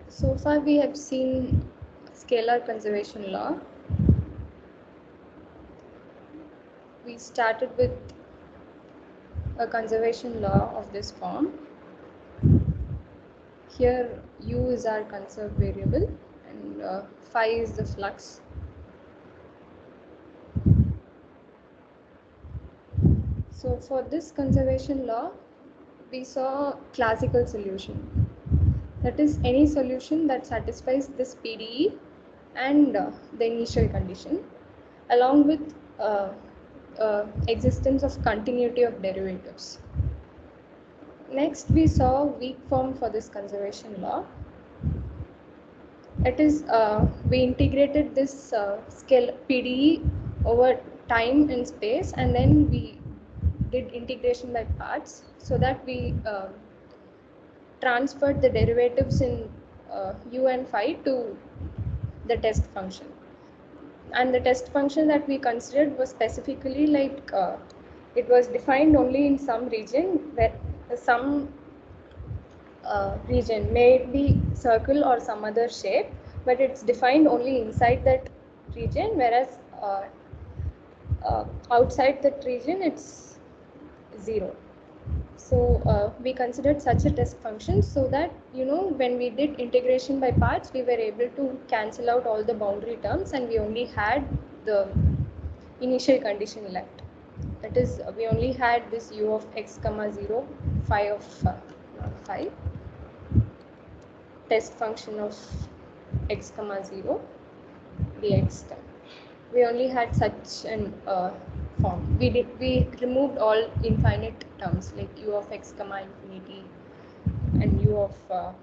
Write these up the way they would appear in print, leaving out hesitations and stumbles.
So far we have seen scalar conservation law. We started with a conservation law of this form. Here u is our conserved variable and phi is the flux. So for this conservation law, we saw classical solution. That is any solution that satisfies this PDE and the initial condition, along with existence of continuity of derivatives. Next, we saw weak form for this conservation law. It is we integrated this scale PDE over time and space, and then we did integration by parts so that we transferred the derivatives in u and phi to the test function. And the test function that we considered was specifically like it was defined only in some region, where some region, may it be circle or some other shape, but it's defined only inside that region, whereas outside that region it's 0. So we considered such a test function so that, when we did integration by parts, we were able to cancel out all the boundary terms and we only had the initial condition left. That is, we only had this u of x comma 0, phi of phi, test function of x comma 0 dx term. We only had such an form. We removed all infinite terms like u of x comma infinity and u of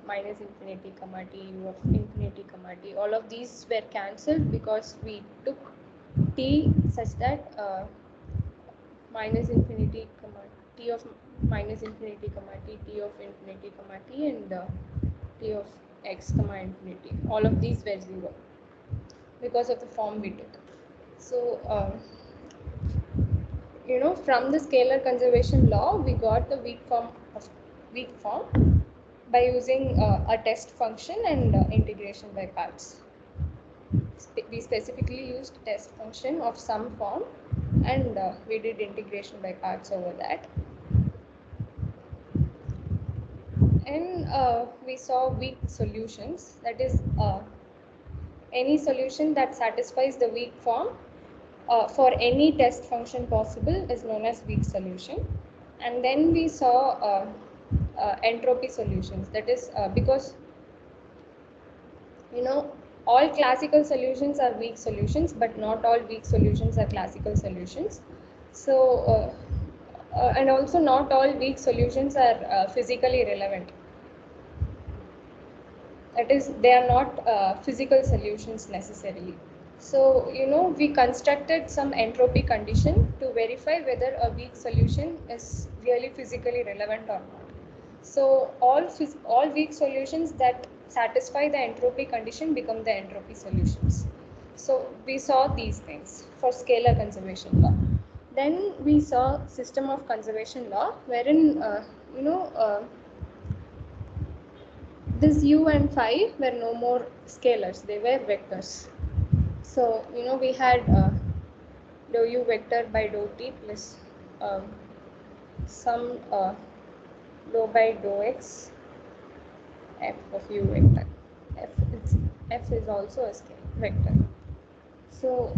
minus infinity comma t, u of infinity comma t. All of these were cancelled because we took t such that minus infinity comma t of minus infinity comma t of infinity comma t, and t of x comma infinity. All of these were 0 because of the form we took. So, from the scalar conservation law, we got the weak form by using a test function and integration by parts. We specifically used test function of some form and we did integration by parts over that. And we saw weak solutions, that is any solution that satisfies the weak form for any test function possible is known as weak solution. And then we saw entropy solutions, that is because all classical solutions are weak solutions, but not all weak solutions are classical solutions. So and also not all weak solutions are physically relevant. That is, they are not physical solutions necessarily. So, we constructed some entropy condition to verify whether a weak solution is really physically relevant or not. So, all weak solutions that satisfy the entropy condition become the entropy solutions. So, we saw these things for scalar conservation law. Then we saw system of conservation law, wherein, this u and phi were no more scalars, they were vectors. So, we had dou u vector by dou t plus some dou by dou x f of u vector. F is also a scalar vector. So,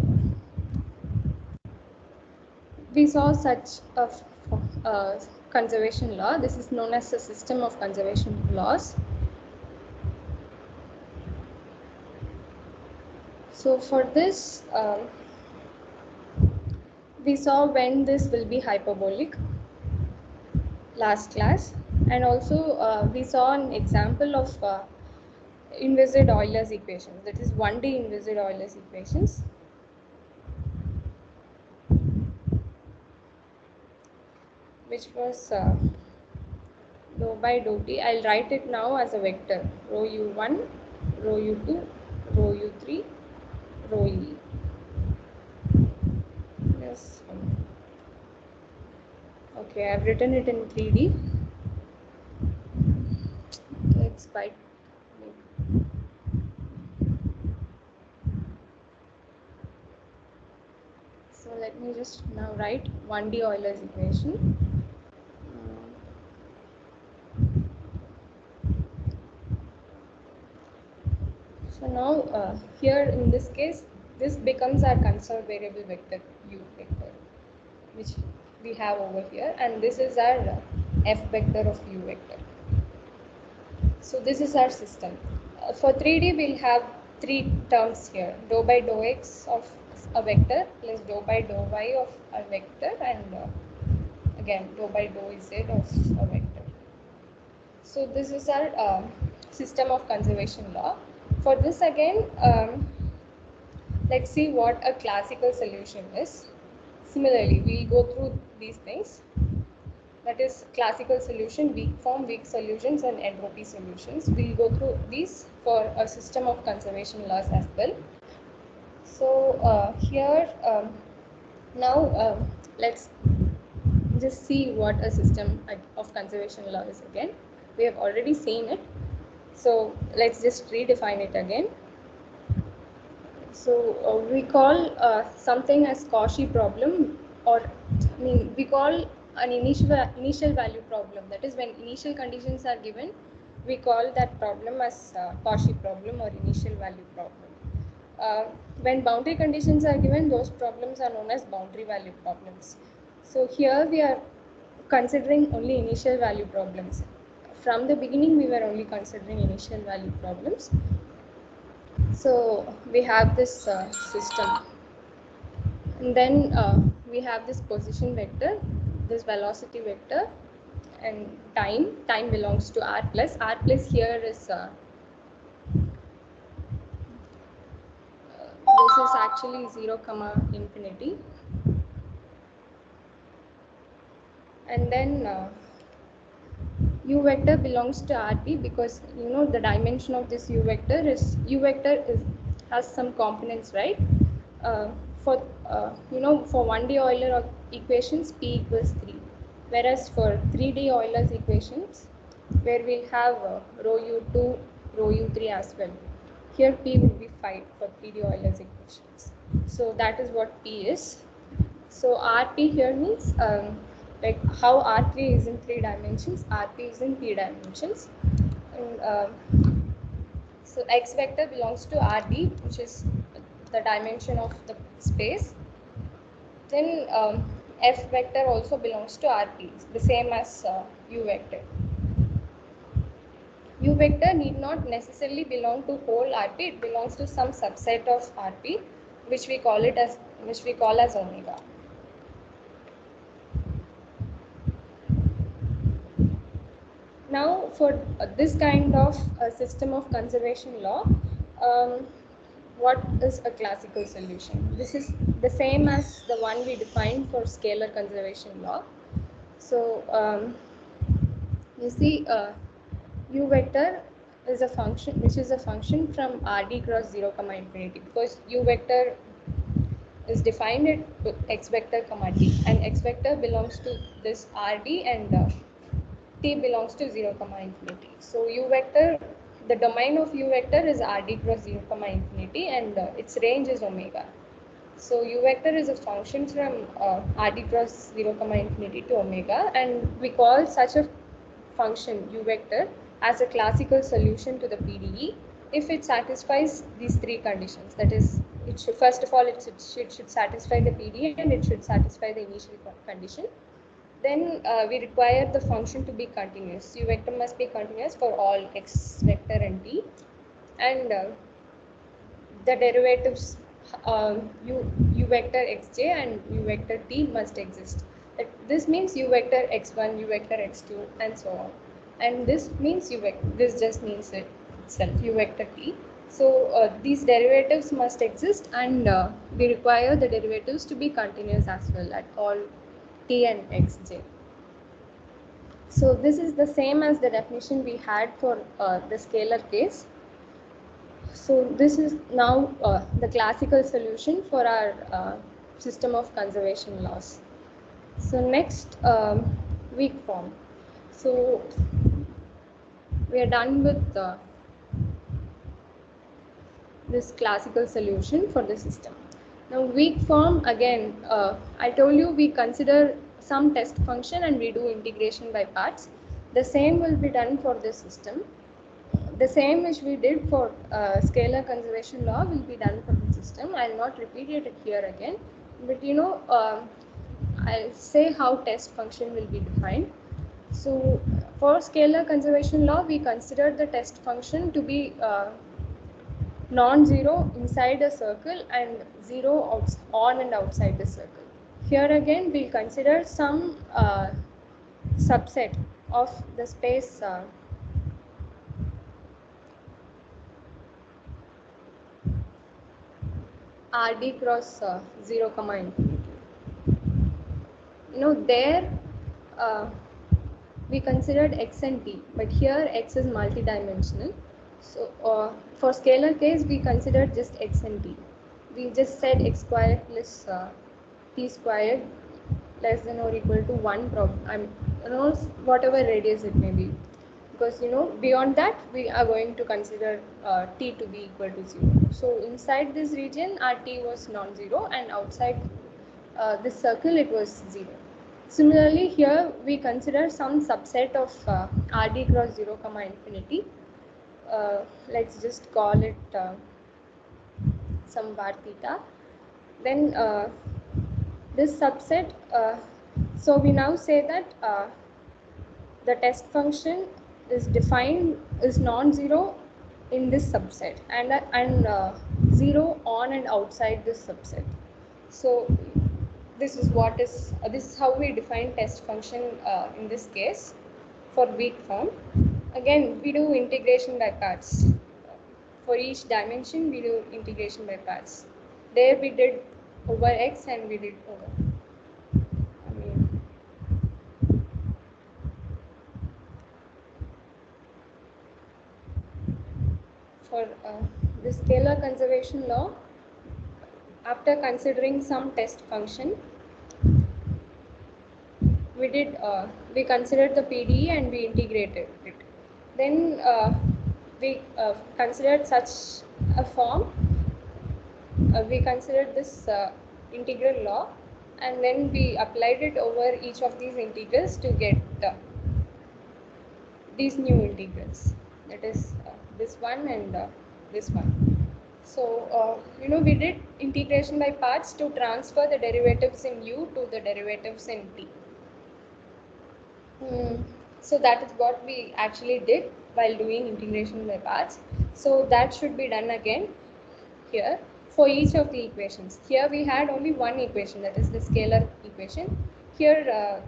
we saw such a conservation law. This is known as the system of conservation laws. So for this, we saw when this will be hyperbolic last class, and also we saw an example of inviscid Euler's equations, that is 1D inviscid Euler's equations. Which was dou by dou t. I'll write it now as a vector, rho u1, rho u2, rho u3, rho e. Yes. Okay, I've written it in 3D. Okay, it's quite let me just now write 1D Euler's equation. So now here in this case, this becomes our conserved variable vector u vector, which we have over here, and this is our f vector of u vector. So this is our system. For 3D, we'll have three terms here: dou by dou x of a vector plus dou by dou y of a vector, and again dou by dou z of a vector. So this is our system of conservation law. For this again, let's see what a classical solution is. Similarly, we'll go through these things. That is classical solution, weak form, weak solutions, and entropy solutions. We'll go through these for a system of conservation laws as well. So here now let's just see what a system of conservation law is again. We have already seen it. So let's just redefine it again. So we call something as Cauchy problem, or we call an initial value problem. That is, when initial conditions are given, we call that problem as Cauchy problem or initial value problem. When boundary conditions are given, those problems are known as boundary value problems. So here we are considering only initial value problems. From the beginning, we were only considering initial value problems. So we have this system, and then we have this position vector, this velocity vector, and time belongs to r plus. R plus here is this is actually 0, infinity, and then u vector belongs to Rp, because you know the dimension of this u vector is has some components, right? For for 1D Euler equations, P equals 3, whereas for 3D Euler's equations, where we'll have rho u2, rho u3 as well, here P will be 5 for 3D Euler's equations. So that is what P is. So Rp here means like how R3 is in 3 dimensions, Rp is in 3 dimensions. And so x vector belongs to Rd, which is the dimension of the space. Then f vector also belongs to Rp, the same as u vector. U vector need not necessarily belong to whole Rp; it belongs to some subset of Rp, which we call as omega. Now, for this kind of system of conservation law, what is a classical solution? This is the same as the one we defined for scalar conservation law. So, you see, u vector is a function which is a function from Rd cross 0, infinity, because u vector is defined at x vector, t, and x vector belongs to this Rd, and t belongs to 0, infinity. So u vector, the domain of u vector is Rd cross 0, infinity, and its range is omega. So u vector is a function from Rd cross 0, infinity to omega, and we call such a function u vector as a classical solution to the PDE if it satisfies these three conditions. That is, it should, first of all, it should satisfy the PDE, and it should satisfy the initial condition. Then we require the function to be continuous. U vector must be continuous for all x vector and t, and the derivatives u vector xj and u vector t must exist. This means u vector x1, u vector x2, and so on. And this means this just means it itself, u vector t. So these derivatives must exist, and we require the derivatives to be continuous as well at all t and xj. So this is the same as the definition we had for the scalar case. So this is now the classical solution for our system of conservation laws. So next, weak form. So we are done with this classical solution for the system. Now weak form, again, I told you we consider some test function and we do integration by parts. The same will be done for this system. The same which we did for scalar conservation law will be done for the system. I'll not repeat it here again, but I'll say how test function will be defined. So for scalar conservation law, we consider the test function to be non-zero inside a circle and zero on and outside the circle. Here again, we'll consider some subset of the space Rd cross 0 comma infinity. There uh, we considered x and t, but here x is multidimensional. So for scalar case, we considered just x and t. We just said x squared plus t squared less than or equal to 1 whatever radius it may be, because beyond that we are going to consider t to be equal to 0. So inside this region our t was non-zero, and outside this circle it was 0. Similarly, here we consider some subset of Rd cross 0 comma infinity. Let's just call it some var theta. Then this subset, so we now say that the test function is defined is non-zero in this subset and 0 on and outside this subset. So this is how we define test function in this case for weak form. Again, we do integration by parts. For each dimension, we do integration by parts. There we did over x and we did over. For the scalar conservation law, after considering some test function, we considered the PDE and we integrated it. Then we considered such a form. We considered this integral law, and then we applied it over each of these integrals to get these new integrals. That is this one and this one. So we did integration by parts to transfer the derivatives in u to the derivatives in t. So that is what we actually did while doing integration by parts. So that should be done again here for each of the equations. Here we had only one equation, that is the scalar equation. Here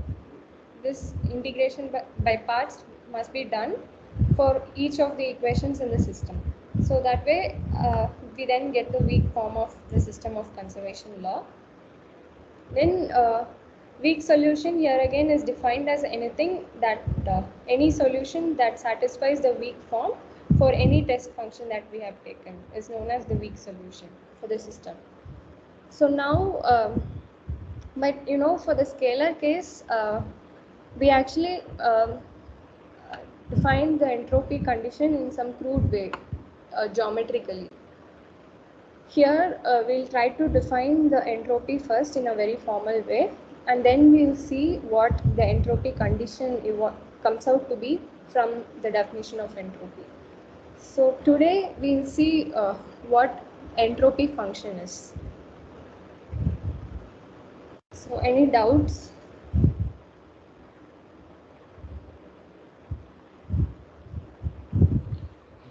this integration by parts must be done for each of the equations in the system. So that way we then get the weak form of the system of conservation law. Then weak solution here again is defined as anything that any solution that satisfies the weak form for any test function that we have taken is known as the weak solution for the system. So now, but for the scalar case, we actually define the entropy condition in some crude way, geometrically. Here we'll try to define the entropy first in a very formal way, and then we'll see what the entropy condition comes out to be from the definition of entropy. So today we'll see what entropy function is. So any doubts?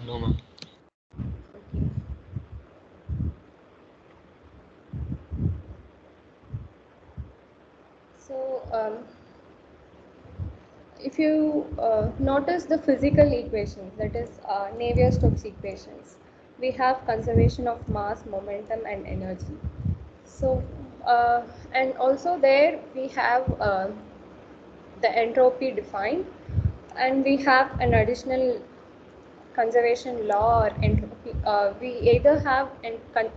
No, ma'am. Okay. So if you notice the physical equations, that is Navier-Stokes equations, we have conservation of mass, momentum, and energy. So and also there we have the entropy defined, and we have an additional conservation law or entropy. We either have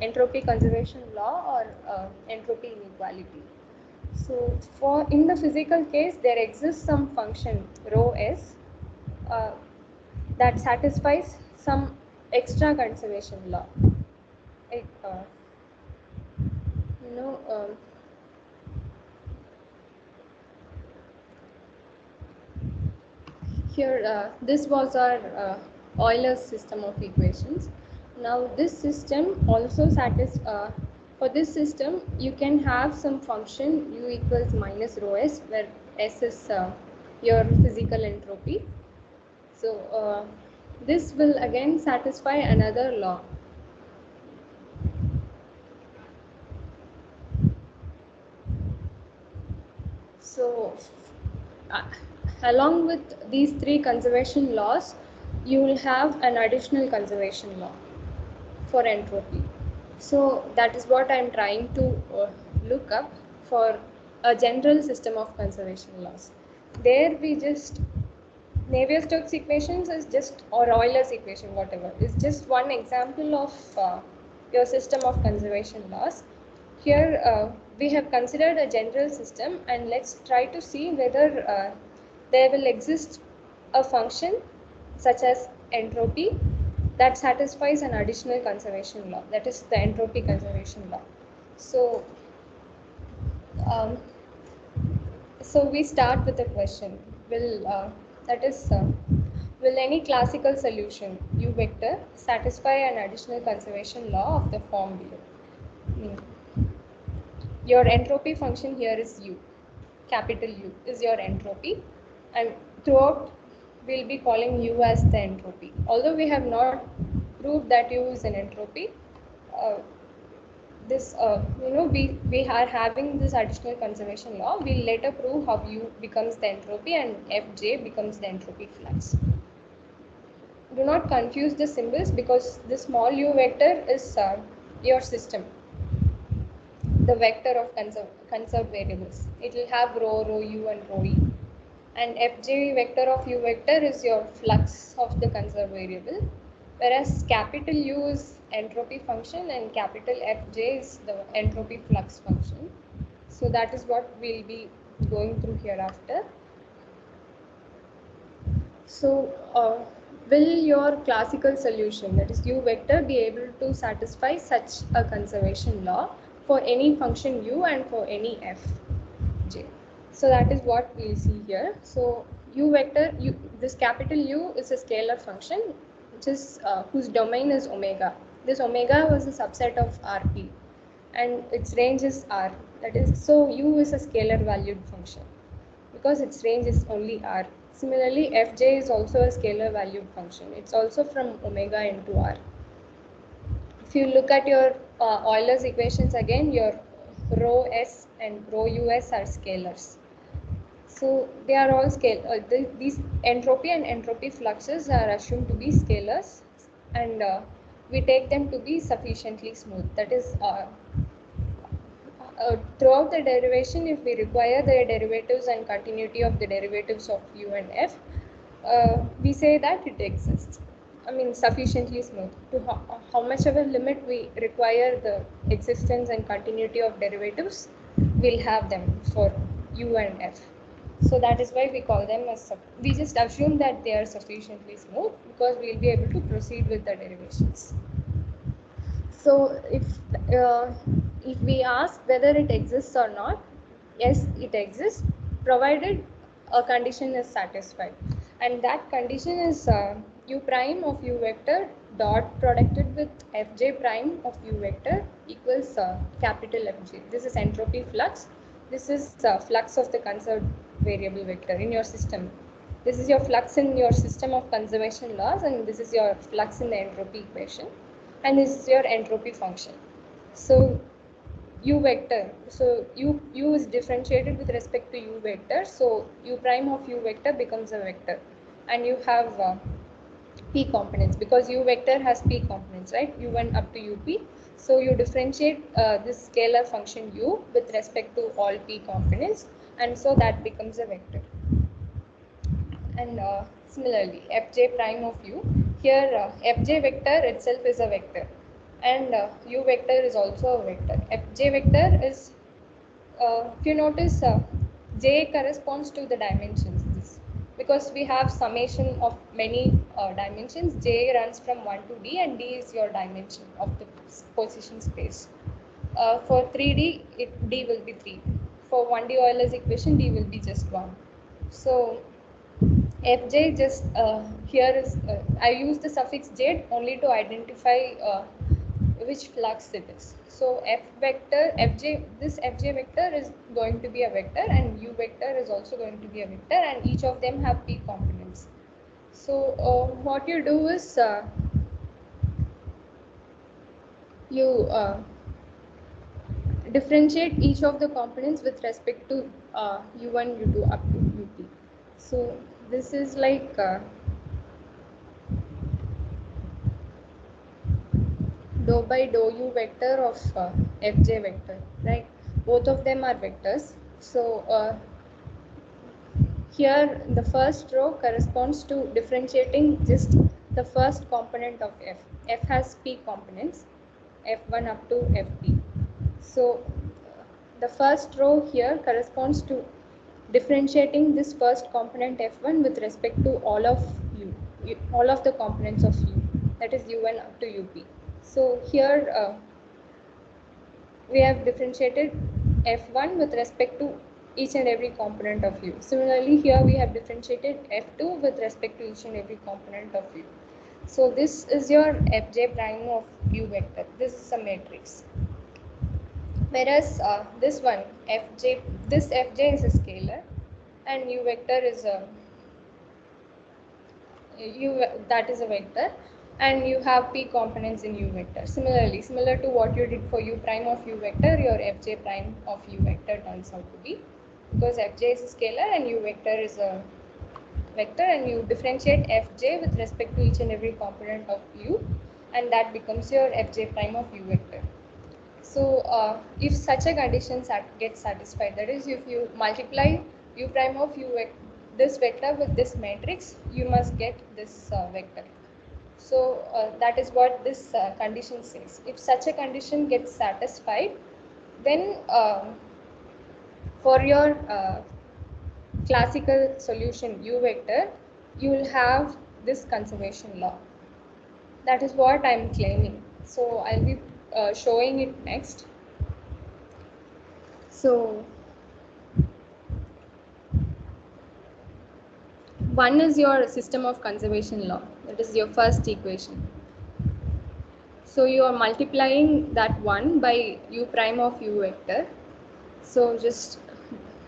entropy conservation law or entropy inequality. So for in the physical case, there exists some function rho s that satisfies some extra conservation law. you know, here this was our Euler's system of equations. Now this system also for this system you can have some function u equals minus rho s, where s is your physical entropy. So this will again satisfy another law. So uh, along with these three conservation laws, you will have an additional conservation law for entropy. So that is what I am trying to look up for a general system of conservation laws. There we just Navier-Stokes equations is just, or Euler's equation, whatever, is just one example of your system of conservation laws. Here we have considered a general system, and let's try to see whether there will exist a function such as entropy that satisfies an additional conservation law, that is the entropy conservation law. So um, so we start with a question. Will any classical solution u vector satisfy an additional conservation law of the form below? Your entropy function here is u, capital U is your entropy, and throughout we'll be calling u as the entropy. Although we have not proved that u is an entropy, uh, we are having this additional conservation law. We'll later prove how u becomes the entropy and fj becomes the entropy flux. Do not confuse the symbols, because the small u vector is your system, the vector of conserved variables. It will have rho, rho u and rho e. And fj vector of u vector is your flux of the conserved variable, whereas capital U is entropy function and capital Fj is the entropy flux function. So that is what we'll be going through hereafter. So will your classical solution, that is u vector, be able to satisfy such a conservation law for any function u and for any fj? So that is what we'll see here. So u vector, this capital U is a scalar function, which is whose domain is omega. This omega was a subset of Rp, and its range is R. That is, so U is a scalar valued function because its range is only R. Similarly, Fj is also a scalar valued function. It's also from omega into R. If you look at your Euler's equations again, your rho s and rho us are scalars. So they are all these entropy and entropy fluxes are assumed to be scalars, and we take them to be sufficiently smooth. That is, throughout the derivation, if we require the derivatives and continuity of the derivatives of u and f, we say that it exists. I mean, sufficiently smooth. To how much of a limit we require the existence and continuity of derivatives, we'll have them for u and f. So that is why we call them as, we just assume that they are sufficiently smooth because we'll be able to proceed with the derivations. So if we ask whether it exists or not, yes, it exists, provided a condition is satisfied, and that condition is u prime of u vector dot producted with fj prime of u vector equals capital Fj. This is entropy flux. This is flux of the conserved variable vector in your system. This is your flux in your system of conservation laws, and this is your flux in the entropy equation, and this is your entropy function. So u vector, so u is differentiated with respect to u vector, so u prime of u vector becomes a vector, and you have p components because u vector has p components, right? U1 up to up. So you differentiate this scalar function u with respect to all p components, and so that becomes a vector. And similarly, fj prime of u, here fj vector itself is a vector, and u vector is also a vector. Fj vector is, if you notice, j corresponds to the dimensions, because we have summation of many dimensions. J runs from 1 to d, and d is your dimension of the position space. For 3D, D will be 3. For 1D Euler's equation, D will be just 1. So Fj just here is I use the suffix j only to identify which flux it is. So F vector Fj, this Fj vector is going to be a vector, and U vector is also going to be a vector, and each of them have p components. So what you do is you differentiate each of the components with respect to u1, u2 up to up. So this is like dou by dou u vector of fj vector, right? Both of them are vectors. So here the first row corresponds to differentiating just the first component of f. F has p components, f1 up to fp. So the first row here corresponds to differentiating this first component f1 with respect to all of all of the components of u, that is u1 up to up. So here we have differentiated f1 with respect to each and every component of u. Similarly, here we have differentiated f2 with respect to each and every component of u. So this is your fj prime of u vector. This is a matrix. Whereas this one fj, this fj is a scalar, and u vector is a that is a vector, and you have p components in u vector. Similarly, similar to what you did for u prime of u vector, your fj prime of u vector turns out to be, because fj is a scalar and u vector is a vector, and you differentiate fj with respect to each and every component of u, and that becomes your fj prime of u vector. So if such a condition gets satisfied, that is, if you multiply u prime of this vector with this matrix, you must get this vector. So that is what this condition says. If such a condition gets satisfied, then for your classical solution u vector, you will have this conservation law. That is what I am claiming. So I'll be showing it next. So one is your system of conservation law. That is your first equation. So you are multiplying that one by u prime of u vector. So just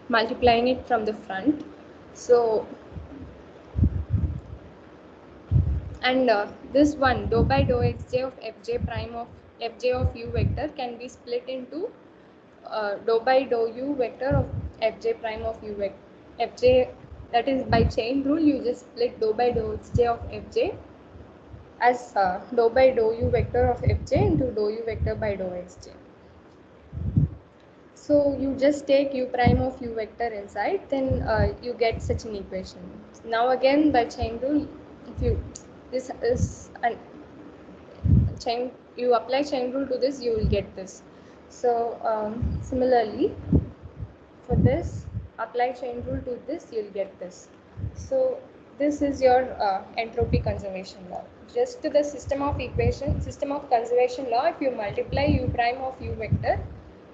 multiplying it from the front. So and this one dou by dou xj of fj prime of fj of u vector can be split into dou by dou u vector of fj prime of u vector fj, that is by chain rule you just split dou by dou xj of fj as dou by dou u vector of fj into dou u vector by dou xj. So you just take u prime of u vector inside, then you get such an equation. Now again by chain rule, if you this is an chain, you apply chain rule to this, you will get this. So similarly for this, apply chain rule to this, you'll get this. So this is your entropy conservation law. Just to the system of conservation law, if you multiply u prime of u vector,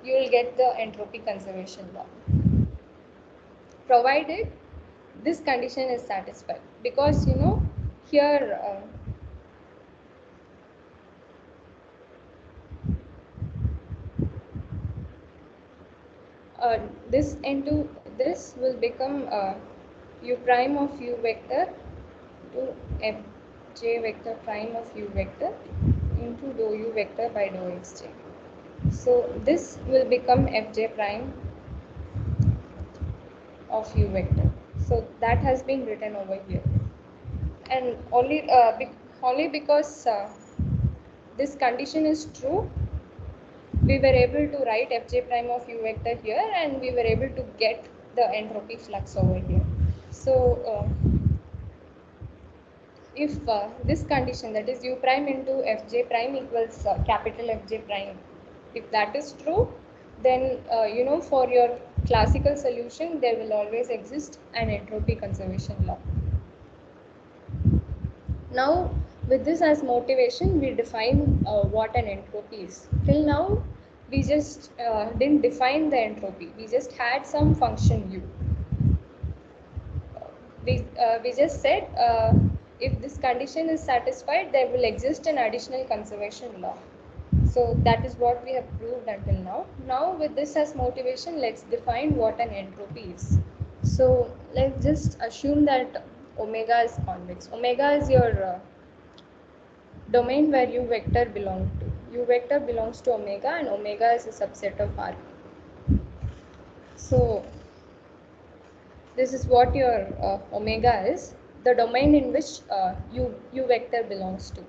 you will get the entropy conservation law, provided this condition is satisfied. Because you know here this into this will become u prime of u vector to fj vector prime of u vector into dou u vector by dou xj. So this will become fj prime of u vector. So that has been written over here, and only because this condition is true, we were able to write fj prime of u vector here, and we were able to get the entropy flux over here. So if this condition, that is u prime into fj prime equals capital Fj prime, if that is true, then you know, for your classical solution there will always exist an entropy conservation law. Now with this as motivation, we define what an entropy is. Till now we just didn't define the entropy. We just had some function u. We just said if this condition is satisfied, there will exist an additional conservation law. So that is what we have proved until now. Now with this as motivation, let's define what an entropy is. So let's just assume that omega is convex. Omega is your domain where u vector belongs to. U vector belongs to omega and omega is a subset of R. So this is what your omega is, the domain in which u vector belongs to.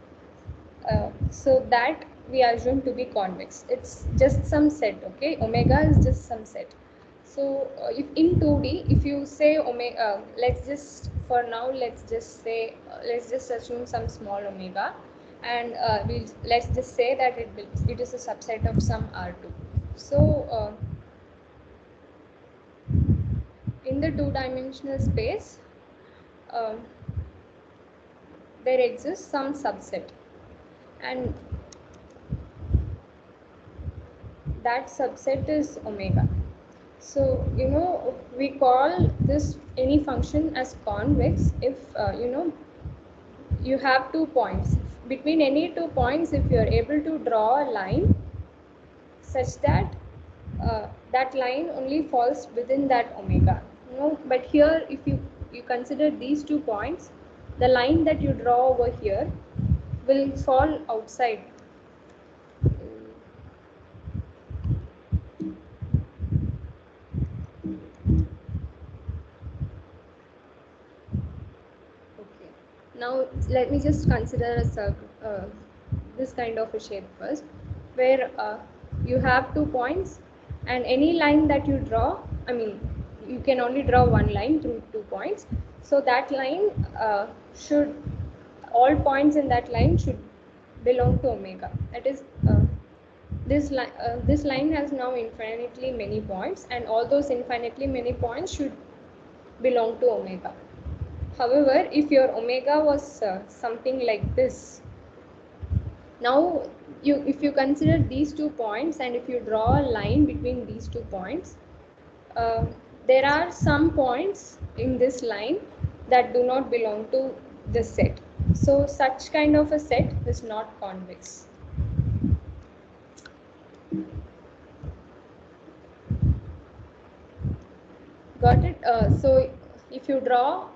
So that we assume to be convex. It's just some set, okay? Omega is just some set. So if in 2D, if you say omega, let's just for now let's just say let's just assume some small omega, and let's just say that it is a subset of some R2. So in the two-dimensional space, uh, there exists some subset, and that subset is omega. So we call this any function as convex if you have 2 points. Between any 2 points, if you are able to draw a line such that that line only falls within that omega. But here if you consider these 2 points, the line that you draw over here will fall outside. Okay. Now let me just consider a circle, this kind of a shape first, where you have 2 points, and any line that you draw, I mean, you can only draw one line through 2 points. So that line should, all points in that line should belong to omega. That is, this line has now infinitely many points, and all those infinitely many points should belong to omega. However, if your omega was something like this, now if you consider these 2 points and if you draw a line between these 2 points, there are some points in this line that do not belong to this set. So such kind of a set is not convex. Got it? So if you draw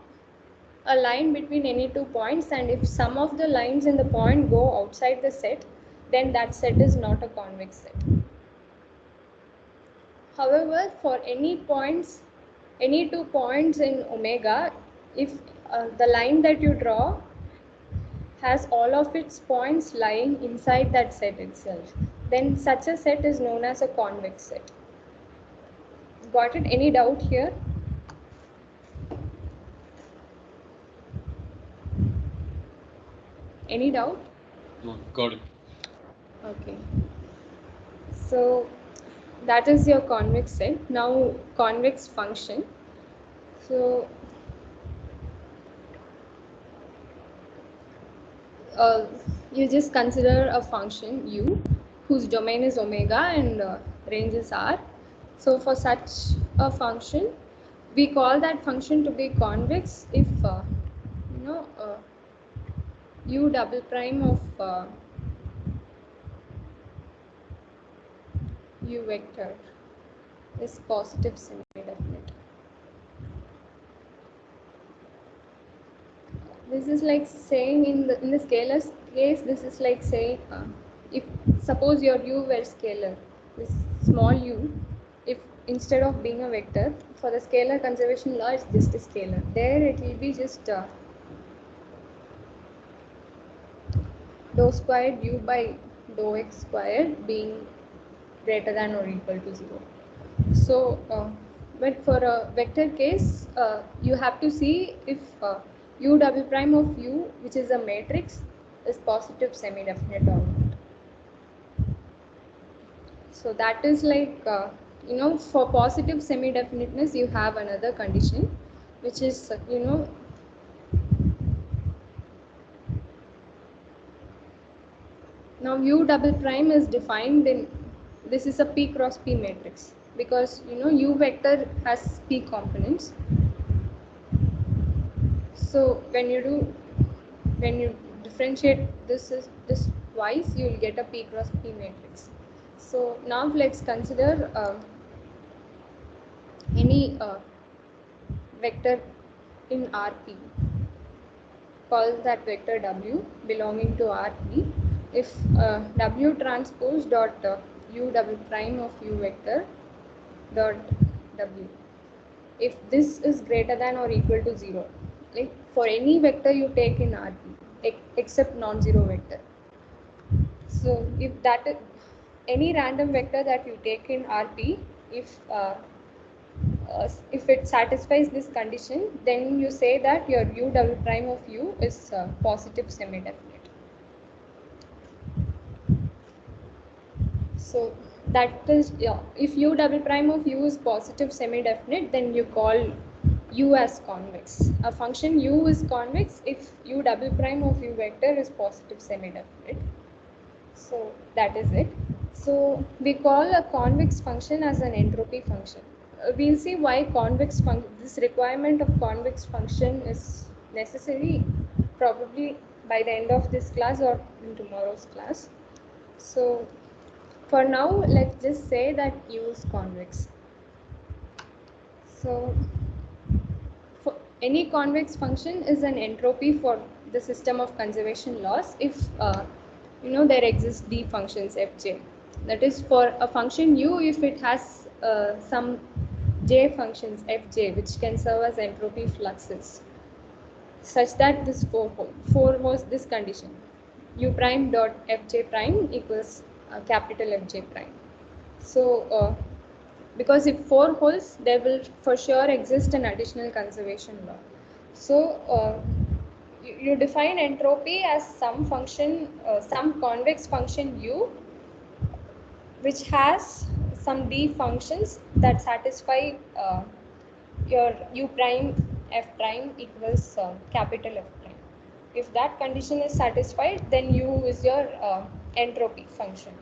a line between any 2 points, and if some of the lines in the point go outside the set, then that set is not a convex set. However, for any 2 points in omega, if the line that you draw has all of its points lying inside that set itself, then such a set is known as a convex set. Got it? Any doubt here? Any doubt? No, got it. Okay. So that is your convex set. Now convex function. So you just consider a function u whose domain is omega and range is r. So for such a function, we call that function to be convex if u double prime of u vector is positive semi-definite. This is like saying in the scalar case, this is like saying if suppose your u were scalar, this small u, if instead of being a vector, for the scalar conservation law it's just a scalar, there it will be just dou squared u by dou x squared being greater than or equal to 0. So but for a vector case, you have to see if u double prime of u, which is a matrix, is positive semi-definite or not. So that is like for positive semi-definiteness you have another condition, which is now u double prime is defined in this is a P cross P matrix, because U vector has P components. So when you differentiate this twice, you will get a P cross P matrix. So now let's consider any vector in Rp. Call that vector W belonging to Rp. If W transpose dot U double prime of U vector dot W, if this is greater than or equal to 0, like for any vector you take in Rp except non-zero vector. So if that is any random vector that you take in Rp, if it satisfies this condition, then you say that your U double prime of U is positive semi-definite. So that is, if U double prime of U is positive semi-definite, then you call U as convex. A function U is convex if U double prime of U vector is positive semi-definite. So that is it. So we call a convex function as an entropy function. We'll see why this requirement of convex function is necessary probably by the end of this class or in tomorrow's class. So for now, let's just say that U is convex. So for any convex function is an entropy for the system of conservation laws if there exist D functions Fj. That is, for a function U, if it has some J functions Fj which can serve as entropy fluxes, such that this 4 was this condition: U prime dot Fj prime equals capital Fj prime. So because if 4 holds, there will for sure exist an additional conservation law. So you define entropy as some function, some convex function U, which has some D functions that satisfy your U prime F prime equals capital F prime. If that condition is satisfied, then U is your entropy function.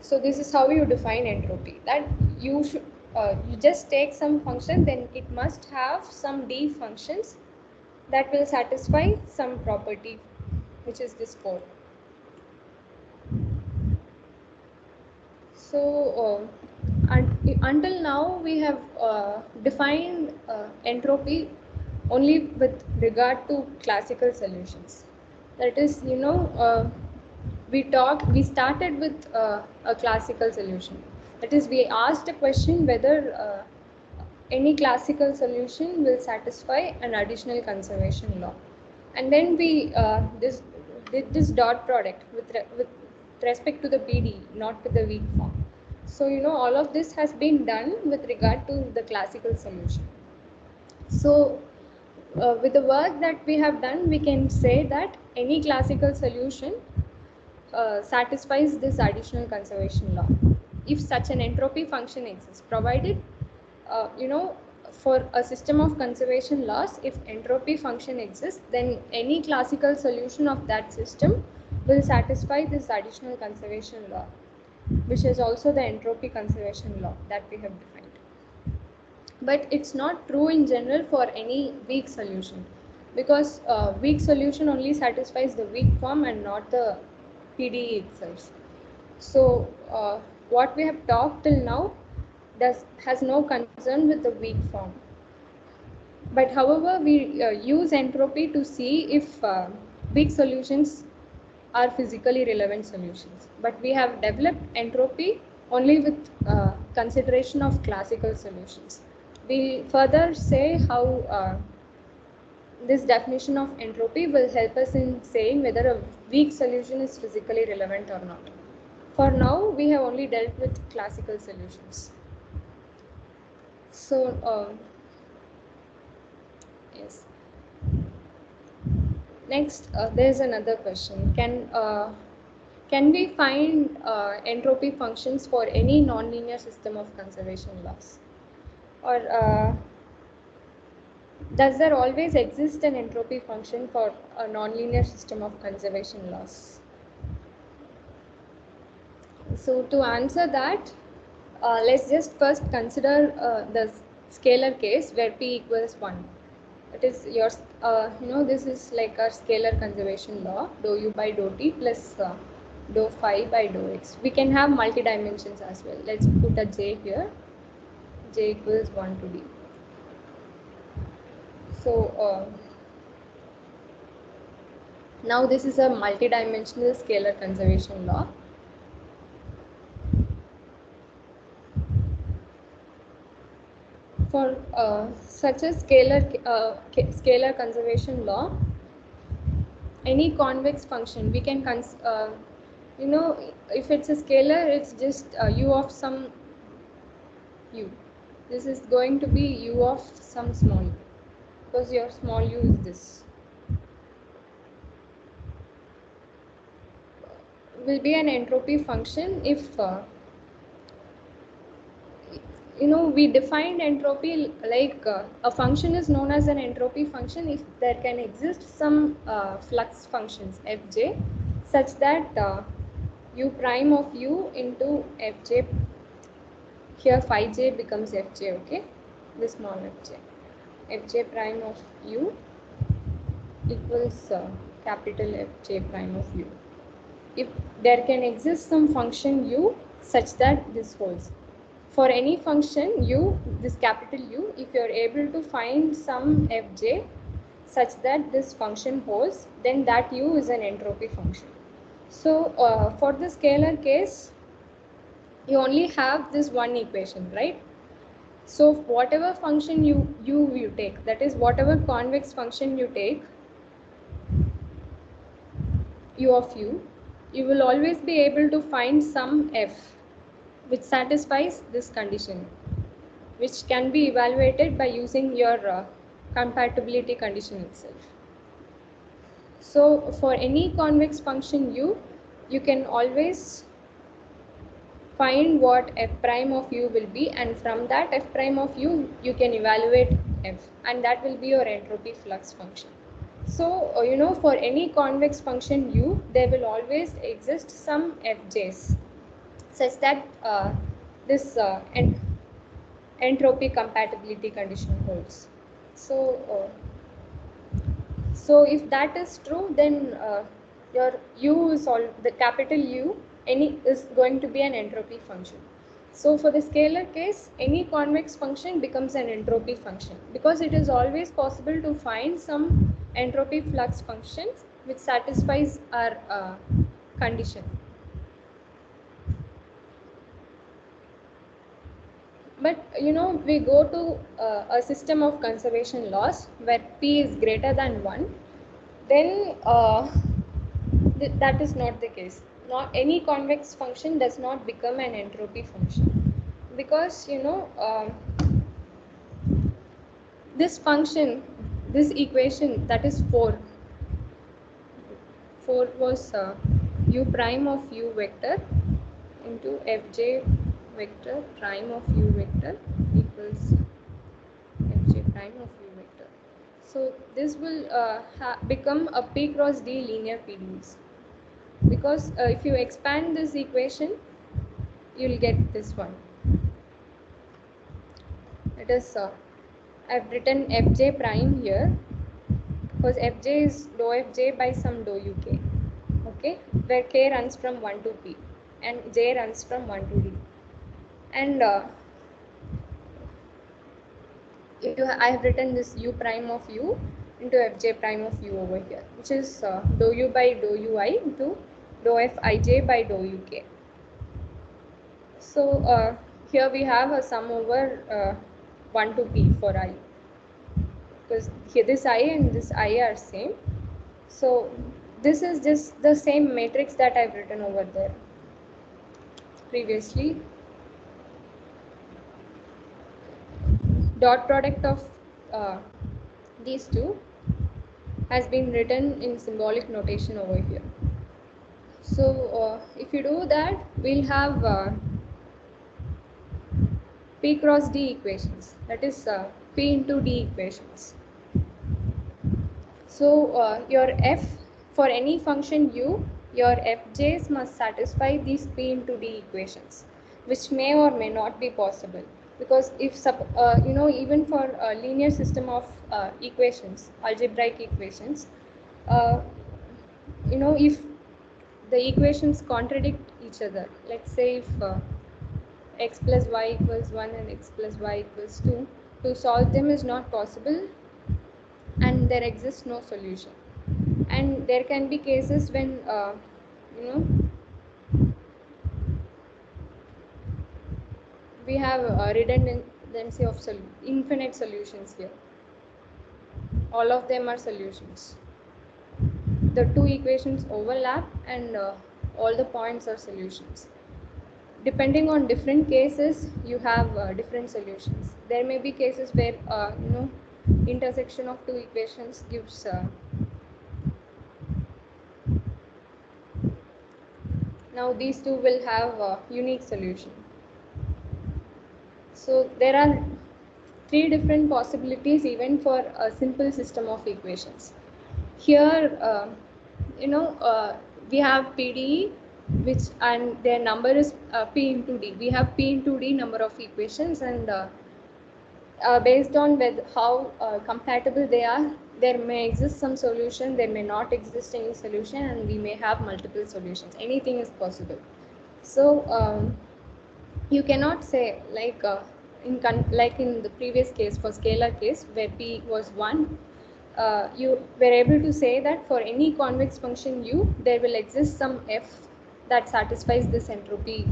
So this is how you define entropy. That you just take some function, then it must have some D functions that will satisfy some property, which is this 4. So until now we have defined entropy only with regard to classical solutions. That is, we started with a classical solution. That is, we asked a question whether any classical solution will satisfy an additional conservation law, and then we did this dot product with respect to the PD, not to the weak form. So all of this has been done with regard to the classical solution. So with the work that we have done, we can say that any classical solution satisfies this additional conservation law if such an entropy function exists, provided for a system of conservation laws, if entropy function exists, then any classical solution of that system will satisfy this additional conservation law, which is also the entropy conservation law that we have defined. But it's not true in general for any weak solution, because weak solution only satisfies the weak form and not the PDE itself. So what we have talked till now has no concern with the weak form. But however, we use entropy to see if weak solutions are physically relevant solutions. But we have developed entropy only with consideration of classical solutions. We'll further say how this definition of entropy will help us in saying whether a weak solution is physically relevant or not. For now, we have only dealt with classical solutions. So, yes. Next, there's another question. Can we find entropy functions for any nonlinear system of conservation laws? Or does there always exist an entropy function for a nonlinear system of conservation laws? So to answer that, let's just first consider the scalar case where p equals 1. It is your, this is like our scalar conservation law, dou u by dou t plus dou phi by dou x. We can have multi dimensions as well. Let's put a j here, j equals 1 to d. So now this is a multi-dimensional scalar conservation law. For such a scalar conservation law, any convex function we can if it's a scalar, it's just u of some u. This is going to be u of some small u, because your small u is this. Will be an entropy function if we defined entropy like a function is known as an entropy function if there can exist some flux functions fj such that u prime of u into fj, here phi j becomes fj, okay, this small fj prime of u equals capital fj prime of u. If there can exist some function u such that this holds. For any function u, this capital U, if you are able to find some fj such that this function holds, then that u is an entropy function. So for the scalar case, you only have this one equation, right? So whatever function you take, that is whatever convex function you take, u of u, you will always be able to find some f which satisfies this condition, which can be evaluated by using your compatibility condition itself. So for any convex function u, you can always find what f prime of u will be, and from that f prime of u, you can evaluate f, and that will be your entropy flux function. So for any convex function u, there will always exist some fj's such that this entropy compatibility condition holds. So if that is true, then your u is all the capital U any is going to be an entropy function. So for the scalar case, any convex function becomes an entropy function because it is always possible to find some entropy flux functions which satisfies our condition. But we go to a system of conservation laws where p is greater than 1, then that is not the case. Not any convex function does not become an entropy function, because this function, this equation, that is 4 was u prime of u vector into fj vector prime of u vector equals fj prime of u vector. So this will become a p cross d linear PDEs, because if you expand this equation, you will get this one. It is I've written fj prime here because fj is dou fj by some dou uk, okay, where k runs from 1 to p and j runs from 1 to d, and I have written this u prime of u into fj prime of u over here, which is dou u by dou ui into dou fij by dou uk. So here we have a sum over 1 to p for I, because here this I and this I are same. So this is just the same matrix that I've written over there previously. Dot product of these two has been written in symbolic notation over here. So if you do that, we'll have p cross d equations, that is p into d equations. So your f for any function u, your fj's must satisfy these p into d equations, which may or may not be possible, because if even for a linear system of equations, algebraic equations, uh, if the equations contradict each other, let's say if x plus y equals 1 and x plus y equals 2, to solve them is not possible, and there exists no solution. And there can be cases when you know we have a redundancy of infinite solutions here. All of them are solutions. The two equations overlap, and all the points are solutions. Depending on different cases, you have different solutions. There may be cases where intersection of two equations gives now these two will have a unique solution. So there are three different possibilities even for a simple system of equations. Here, we have PDE, which and their number is P into D. We have P into D number of equations, and based on how compatible they are, there may exist some solution, there may not exist any solution, and we may have multiple solutions. Anything is possible. So you cannot say like in the previous case for scalar case where p was 1, you were able to say that for any convex function u, there will exist some f that satisfies this entropy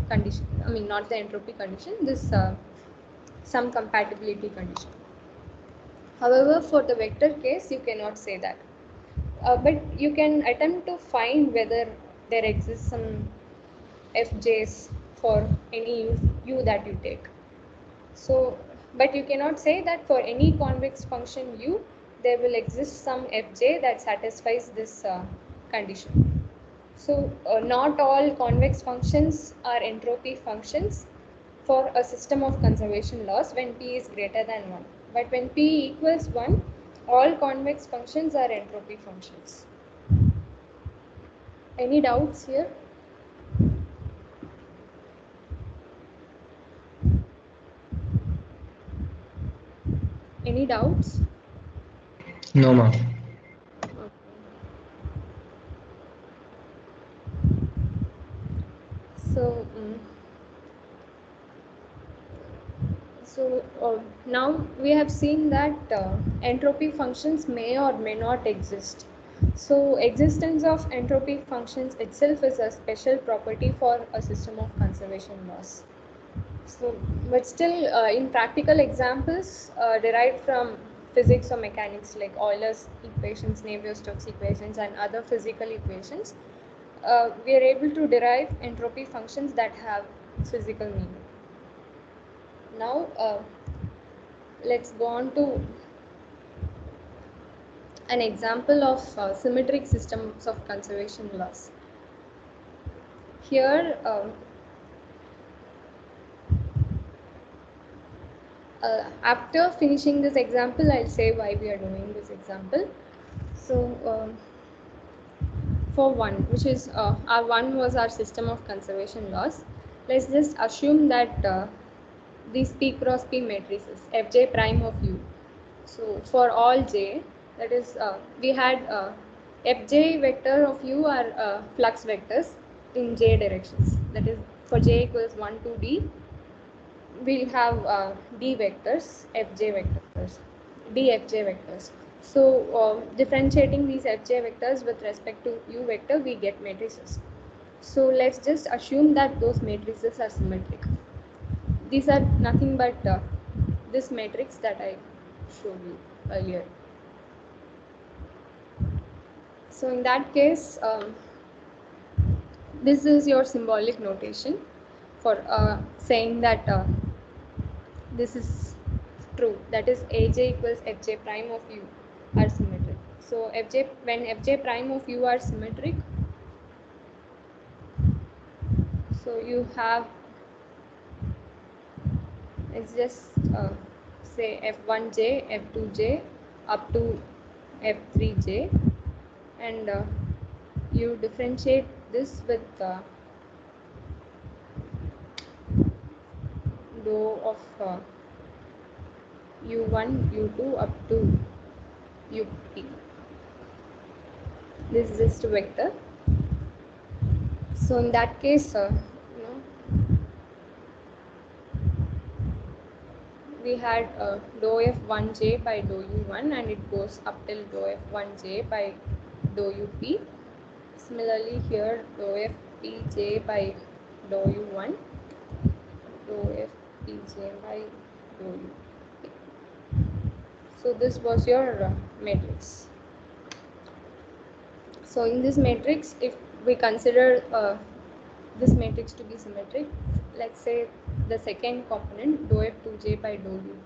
condition. I mean, not the entropy condition, this some compatibility condition. However, for the vector case, you cannot say that. But you can attempt to find whether there exists some fj's for any u that you take. So, but you cannot say that for any convex function u, there will exist some fj that satisfies this condition. So, not all convex functions are entropy functions for a system of conservation laws when p is greater than 1. But when p equals 1, all convex functions are entropy functions. Any doubts here? Any doubts? No, ma'am. Okay. So, now we have seen that entropy functions may or may not exist. So existence of entropy functions itself is a special property for a system of conservation laws. So, but still in practical examples derived from physics or mechanics like Euler's equations, Navier-Stokes equations, and other physical equations, we are able to derive entropy functions that have physical meaning. Now, let's go on to an example of symmetric systems of conservation laws. Here, after finishing this example, I'll say why we are doing this example. So, for one, which is our one was our system of conservation laws. Let's just assume that these P cross P matrices, Fj prime of U. So for all j, that is, we had Fj vector of U are flux vectors in j directions. That is, for j equals 1 to d, we'll have d vectors, Fj vectors, dFj vectors. So differentiating these Fj vectors with respect to U vector, we get matrices. So let's just assume that those matrices are symmetric. These are nothing but this matrix that I showed you earlier. So in that case, this is your symbolic notation for saying that this is true. That is, Aj equals Fj prime of U are symmetric. So Fj, when Fj prime of U are symmetric, so you have, it's just say F1j, F2j up to F3j, and you differentiate this with dou of u1, u2 up to up. This is just a vector. So in that case, we had dou f1j by dou u1, and it goes up till dou f1j by dou up. Similarly here, dou fpj by dou u1, dou fpj by dou up. So this was your matrix. So in this matrix, if we consider this matrix to be symmetric, let's say the second component dou f2j by dou u.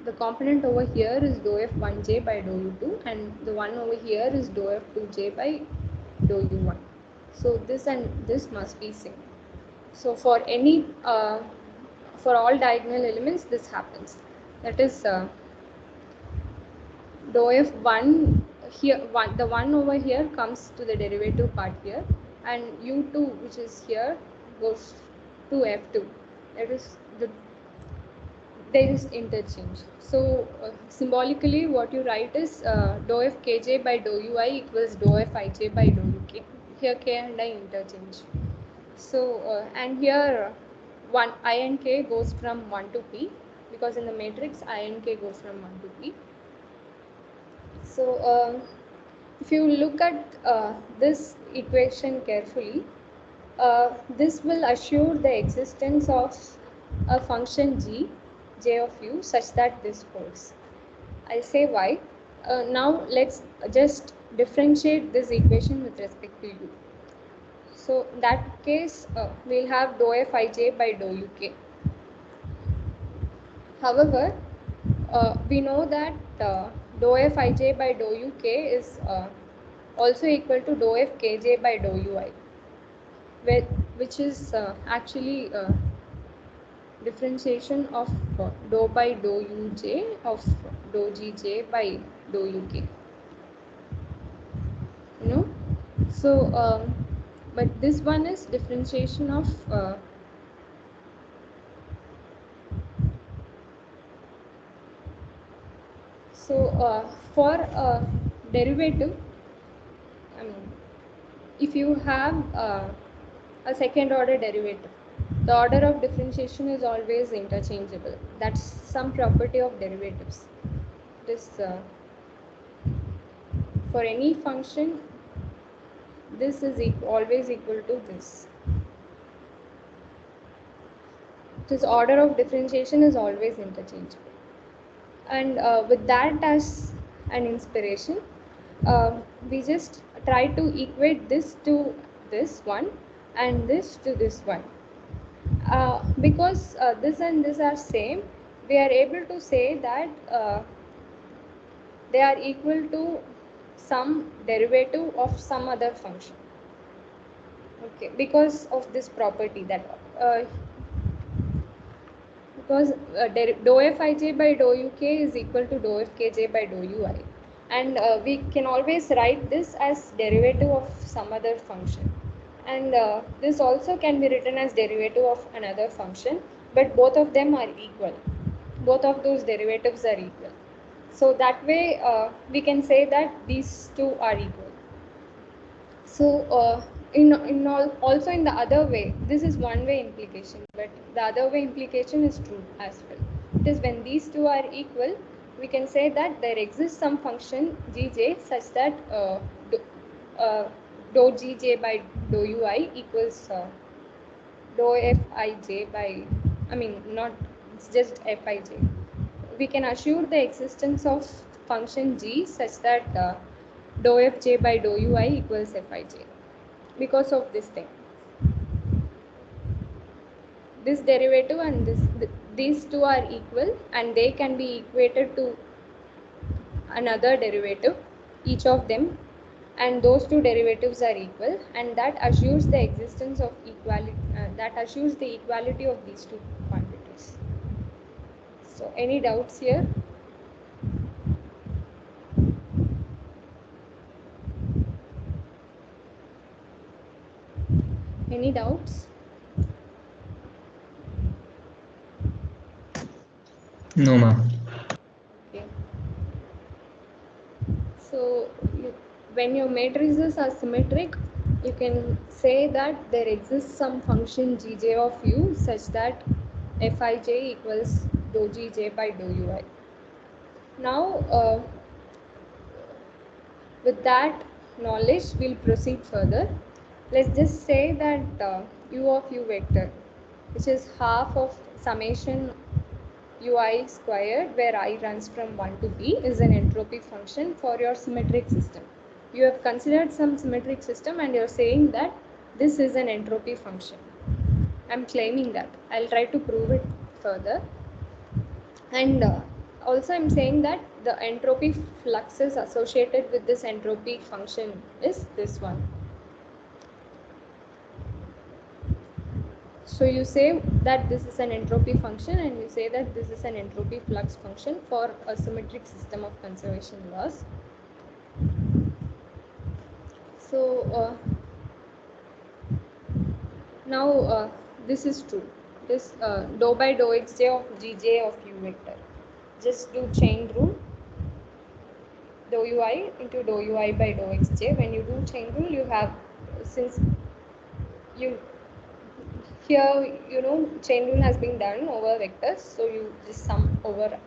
The component over here is dou f1j by dou u2, and the one over here is dou f2j by dou u1. So this and this must be same. So for any for all diagonal elements, this happens. That is dou f1 here, the one over here comes to the derivative part here, and u2, which is here, goes to f2. That is they just interchange. So symbolically, what you write is dou f kj by dou ui equals dou f ij by dou uk. Here k and I interchange. So and here I and k goes from 1 to p, because in the matrix I and k goes from 1 to p. So if you look at this equation carefully, this will assure the existence of a function g, j of u, such that this holds. I'll say why. Now let's just differentiate this equation with respect to u. So in that case, we'll have dou fij by dou uk. However, we know that dou fij by dou uk is also equal to dou f kj by dou ui, which is actually differentiation of dou by dou uj of dou gj by dou uk. So but this one is differentiation of for a derivative, if you have a second order derivative, the order of differentiation is always interchangeable. That's some property of derivatives. This for any function, this is always equal to this. This order of differentiation is always interchangeable. And with that as an inspiration, we just try to equate this to this one and this to this one. Because this and this are same, we are able to say that they are equal to some derivative of some other function. Okay, because of this property that because dou fij by dou uk is equal to dou fkj by dou ui, and we can always write this as derivative of some other function, and this also can be written as derivative of another function, but both of them are equal. Both of those derivatives are equal. So that way we can say that these two are equal. So also in the other way, this is one way implication, but the other way implication is true as well. It is when these two are equal, we can say that there exists some function gj such that dou gj by dou ui equals dou fij by, not, it's just fij. We can assure the existence of function g such that dou fj by dou ui equals fij because of this thing. This derivative and these two are equal, and they can be equated to another derivative, each of them, and those two derivatives are equal, and that assures the existence of equality, that assures the equality of these two quantities. So any doubts here? Any doubts? No, ma'am. Okay. So when your matrices are symmetric, you can say that there exists some function Gj of u such that Fij equals dou Gj by dou ui. Now, with that knowledge, we'll proceed further. Let's just say that u of u vector, which is half of summation ui squared, where I runs from 1 to b, is an entropy function for your symmetric system. You have considered some symmetric system and you're saying that this is an entropy function. I'm claiming that. I'll try to prove it further. And also I'm saying that the entropy fluxes associated with this entropy function is this one. So you say that this is an entropy function and you say that this is an entropy flux function for a symmetric system of conservation laws. So now this is true. This dou by dou xj of gj of u vector. Just do chain rule. Dou ui into dou ui by dou xj. When you do chain rule, you have, since you here, you know, chain rule has been done over vectors, so you just sum over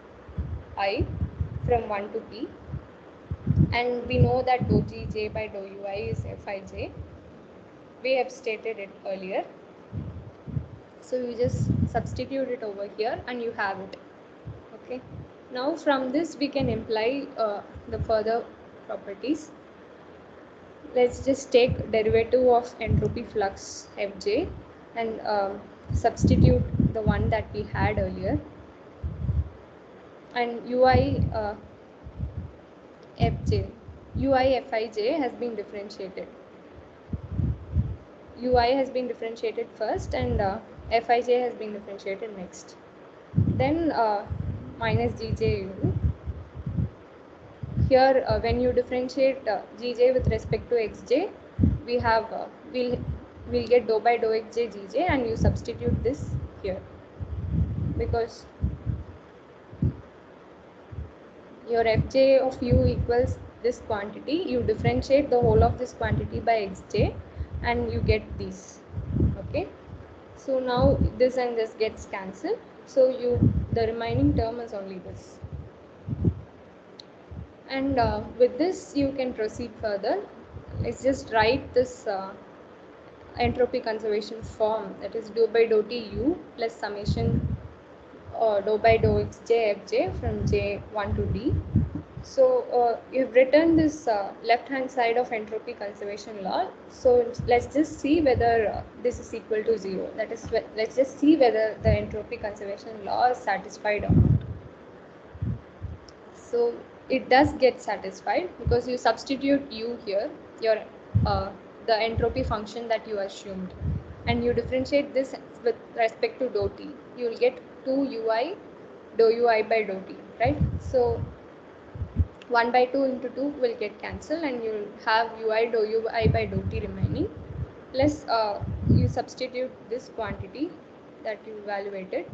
I from 1 to p, and we know that dou gj by dou ui is fij. We have stated it earlier, so you just substitute it over here and you have it. Okay, now from this we can imply the further properties. Let's just take derivative of entropy flux fj and substitute the one that we had earlier, and ui fj, ui fij has been differentiated. ui has been differentiated first and fij has been differentiated next. Then minus gju. Here when you differentiate gj with respect to xj, we have we'll get dou by dou xj gj, and you substitute this here because your fj of u equals this quantity. You differentiate the whole of this quantity by xj and you get these. Okay, so now this and this gets cancelled, so the remaining term is only this. And with this you can proceed further. Let's just write this entropy conservation form, that is dou by dou t u plus summation dou by dou xj fj from j1 to d. So you've written this left hand side of entropy conservation law. So let's just see whether this is equal to 0. That is, let's just see whether the entropy conservation law is satisfied or not. So it does get satisfied because you substitute u here, your the entropy function that you assumed, and you differentiate this with respect to dou t. You will get 2 ui dou ui by dou t, right? So 1 by 2 into 2 will get cancelled and you will have ui dou ui by dou t remaining, plus you substitute this quantity that you evaluated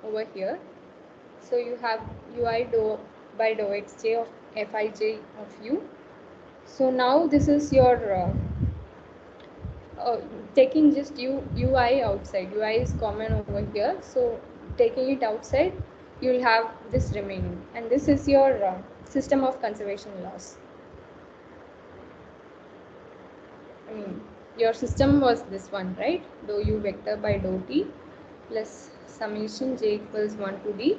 over here. So you have ui dou by dou xj of fij of u. So now this is your taking just ui outside. Ui is common over here, so taking it outside, you will have this remaining, and this is your system of conservation laws. I mean, your system was this one, right? Dou u vector by dou t plus summation j equals 1 to d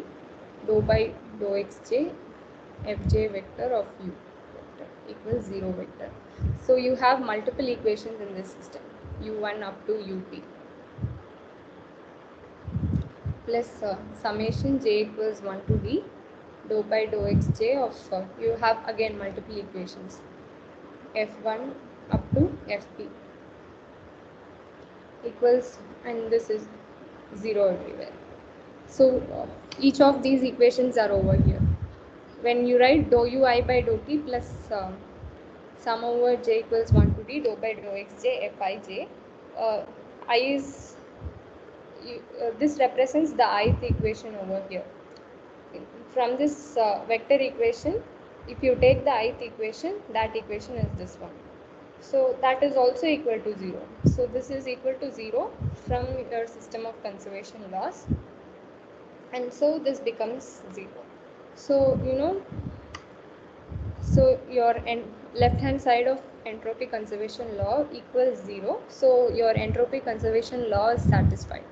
dou by dou xj fj vector of u vector equals 0 vector. So you have multiple equations in this system, u1 up to up, plus summation j equals 1 to d dou by dou xj of you have again multiple equations, f1 up to fp equals, and this is 0 everywhere. So each of these equations are over here. When you write dou ui by dou t plus sum over j equals 1 to d dou by dou xj fij, I is this represents the ith equation over here. From this vector equation, if you take the ith equation, that equation is this one. So that is also equal to 0. So this is equal to 0 from your system of conservation laws, and so this becomes 0. So so your left hand side of entropy conservation law equals 0. So your entropy conservation law is satisfied.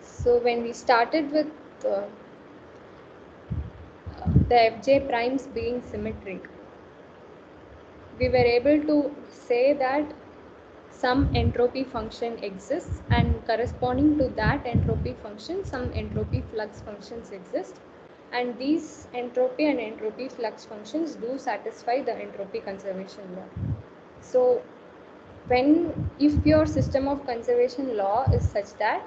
So when we started with the fj primes being symmetric, we were able to say that some entropy function exists, and corresponding to that entropy function, some entropy flux functions exist, and these entropy and entropy flux functions do satisfy the entropy conservation law. So if your system of conservation law is such that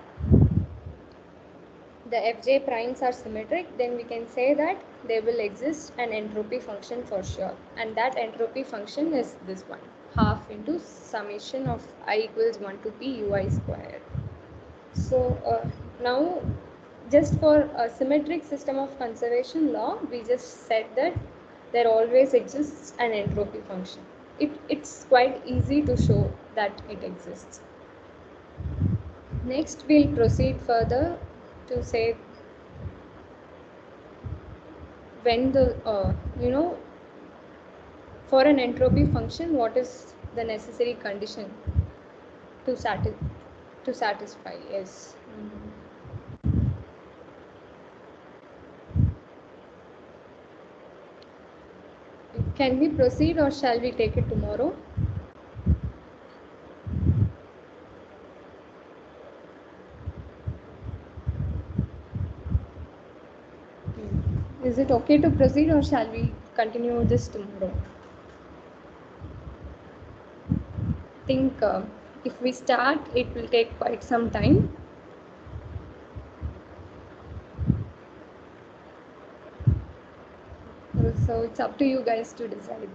the fj primes are symmetric, then we can say that there will exist an entropy function for sure, and that entropy function is this one, half into summation of I equals 1 to p ui squared. So now, just for a symmetric system of conservation law, we just said that there always exists an entropy function. It's quite easy to show that it exists. Next, we'll proceed further to say when the for an entropy function, what is the necessary condition to satisfy? Yes. Can we proceed, or shall we take it tomorrow? Is it okay to proceed, or shall we continue this tomorrow? I think if we start, it will take quite some time. So it's up to you guys to decide.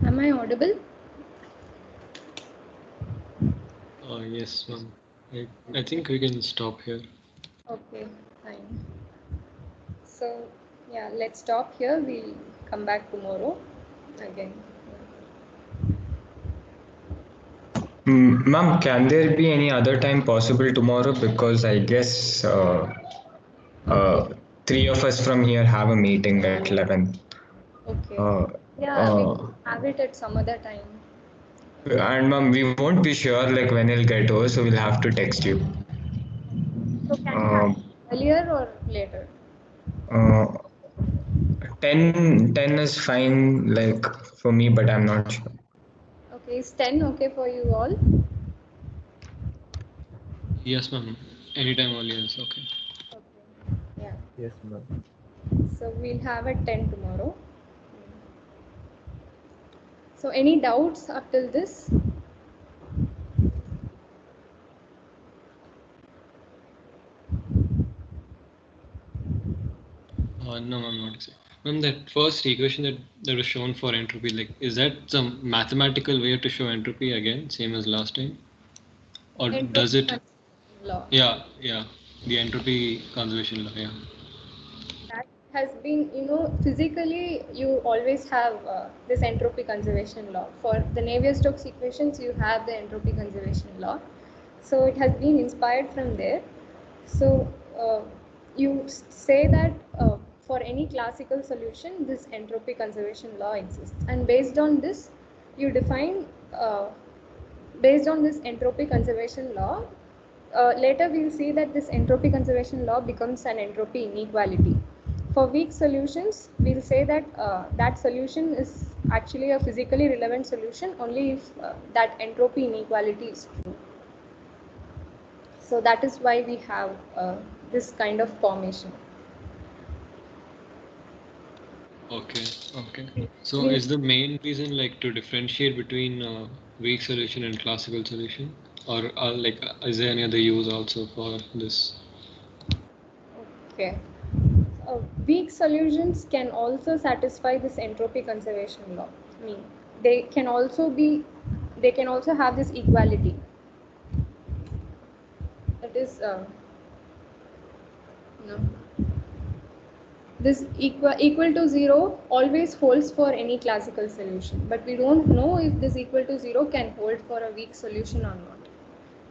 Am I audible? Yes, ma'am. I think we can stop here. Okay, fine. So yeah, let's stop here. We'll come back tomorrow again. Ma'am, can there be any other time possible tomorrow? Because I guess three of us from here have a meeting at 11. Okay. Uh, Yeah, we uh, can have it at some other time. and ma'am, we won't be sure like when it'll get over, so we'll have to text you. So can we have Uh, it earlier or later? uh, 10 is fine, like for me, but I'm not sure. Okay, is 10 okay for you all? Yes, ma'am. Anytime earlier is okay. Okay. Yeah. Yes, ma'am. So we'll have at 10 tomorrow. So any doubts up till this? No, ma'am, not exactly. Ma'am, that first equation that was shown for entropy, like, is that some mathematical way to show entropy again, same as last time? Or does Entropy it? conservation law. Yeah, the entropy conservation law, yeah. That has been, physically you always have this entropy conservation law. For the Navier-Stokes equations, you have the entropy conservation law. So it has been inspired from there. So you say that for any classical solution, this entropy conservation law exists. And based on this, you define, based on this entropy conservation law, later we'll see that this entropy conservation law becomes an entropy inequality. For weak solutions, we'll say that that solution is actually a physically relevant solution only if that entropy inequality is true. So that is why we have this kind of formation. Okay. Okay. So is the main reason like to differentiate between weak solution and classical solution, or is there any other use also for this? Okay. Weak solutions can also satisfy this entropy conservation law. I mean, they can also have this equality. That is, no. This equal to 0 always holds for any classical solution, but we don't know if this equal to 0 can hold for a weak solution or not.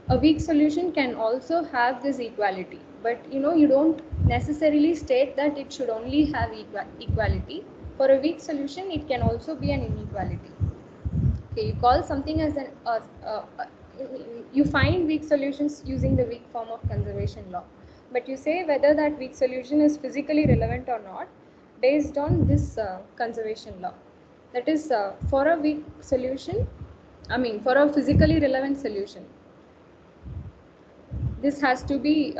A weak solution can also have this equality, but you don't necessarily state that it should only have equality. For a weak solution, it can also be an inequality. Okay, you call something as an you find weak solutions using the weak form of conservation law, but you say whether that weak solution is physically relevant or not based on this conservation law. That is, for a weak solution, for a physically relevant solution, this has to be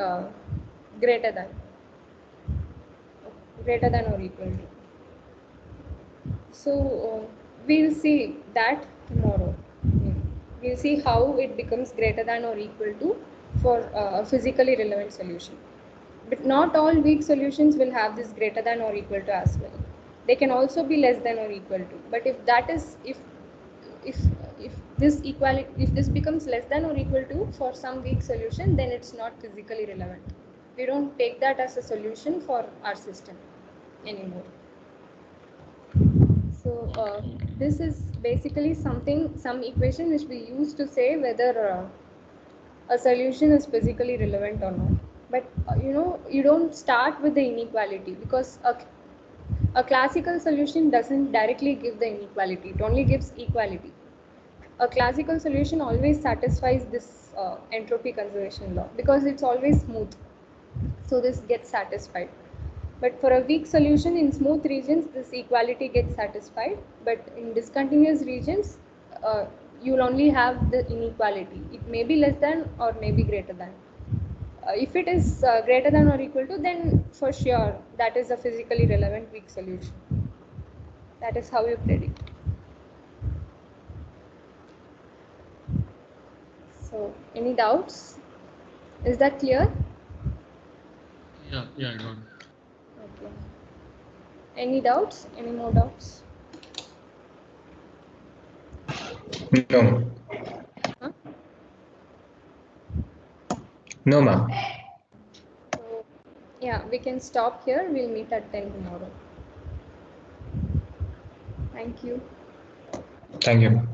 greater than or equal to. So we'll see that tomorrow. We'll see how it becomes greater than or equal to for a physically relevant solution. But not all weak solutions will have this greater than or equal to as well. They can also be less than or equal to. But if this becomes less than or equal to for some weak solution, then it's not physically relevant. We don't take that as a solution for our system anymore. So this is basically some equation which we use to say whether a solution is physically relevant or not. But you don't start with the inequality, because a classical solution doesn't directly give the inequality, it only gives equality. A classical solution always satisfies this entropy conservation law because it's always smooth, so this gets satisfied. But for a weak solution in smooth regions, this equality gets satisfied, but in discontinuous regions, you'll only have the inequality. It may be less than or may be greater than. If it is greater than or equal to, then for sure that is a physically relevant weak solution. That is how you predict. So, any doubts? Is that clear? Yeah, I got it. Okay. Any doubts? Any more doubts? No. Huh? No, ma'am. So, yeah, we can stop here. We'll meet at 10 tomorrow. Thank you. Thank you.